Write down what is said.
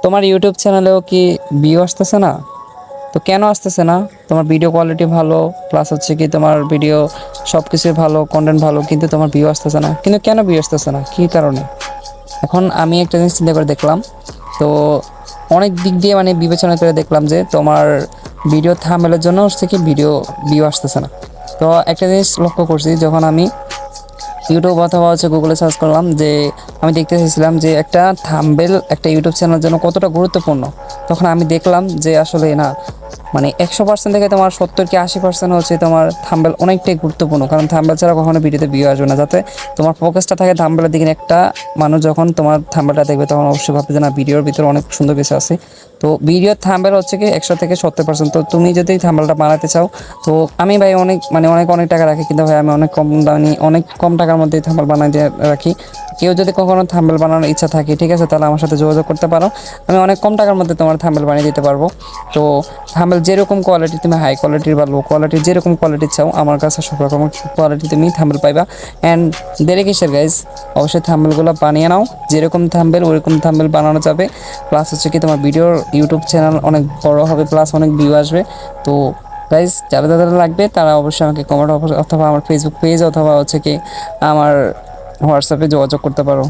তোমার ইউটিউব চ্যানেলেও কি ভিউ আসতেছে না? তো কেন আসতেছে না? তোমার ভিডিও কোয়ালিটি ভালো, প্লাস হচ্ছে কি তোমার ভিডিও সব কিছুই ভালো, কন্টেন্ট ভালো, কিন্তু তোমার ভিউ আসতেছে না। কিন্তু কেন ভিউ আসতেছে না, কী কারণে? এখন আমি একটা জিনিস চিন্তা করে দেখলাম। তো অনেক দিক দিয়ে মানে বিবেচনা করে দেখলাম যে তোমার ভিডিও থাম্বনেলের জন্য হচ্ছে কি ভিডিও ভিউ আসতেছে না। তো একটা জিনিস লক্ষ্য করছি, যখন আমি ইউটিউব অথবা হচ্ছে গুগলে সার্চ করলাম, যে আমি দেখতে চাইছিলাম যে একটা থাম্বনেল একটা ইউটিউব চ্যানেলের জন্য কতটা গুরুত্বপূর্ণ। তখন আমি দেখলাম যে আসলে না, মানে 100% থেকে তোমার 70 কি 80% হচ্ছে তোমার থাম্বনেল অনেকটাই গুরুত্বপূর্ণ। কারণ থাম্বনেল ছাড়া কখনো ভিডিওতে ভিউ আসবে না। যাতে তোমার ফোকাসটা থাকে থাম্বনেলের দিকে। একটা মানুষ যখন তোমার থাম্বনেলটা দেখবে তখন অবশ্যই ভাববে যে না, ভিডিওর ভিতরে অনেক সুন্দর কিছু আছে। তো ভিডিওর থাম্বনেল হচ্ছে কি 100 থেকে 70%। তো তুমি যদি থাম্বনেলটা বানাতে চাও, তো আমি ভাই অনেক মানে অনেক অনেক টাকা রাখি, কিন্তু ভাই আমি অনেক কম দামি অনেক কম টাকার মধ্যে থাম্বনেল বানাই দিয়ে রাখি। কেউ যদি কখনো থাম্বনেল বানানোর ইচ্ছা থাকে, ঠিক আছে, তাহলে আমার সাথে যোগাযোগ করতে পারো। আমি অনেক কম টাকার মধ্যে তোমার থাম্বনেল বানিয়ে দিতে পারবো। তো থাম্বনেল যেরকম কোয়ালিটি, তুমি হাই কোয়ালিটির বা লো কোয়ালিটির যেরকম কোয়ালিটি চাও, আমার কাছে সব রকম কোয়ালিটি তুমি থাম্বনেল পাইবা। অ্যান্ড দেরি কিসের গাইজ, অবশ্যই থাম্বনেলগুলো বানিয়ে নাও। যেরকম থাম্বনেল ওরকম থাম্বনেল বানানো যাবে। প্লাস হচ্ছে কি তোমার ভিডিওর ইউটিউব চ্যানেল অনেক বড় হবে, প্লাস অনেক ভিউ আসবে। তো গাইজ, যারা যারা লাগবে তারা অবশ্যই আমাকে কমেন্ট অথবা আমার ফেসবুক পেজ অথবা হচ্ছে কি আমার হোয়াটসঅ্যাপে যোগাযোগ করতে পারো।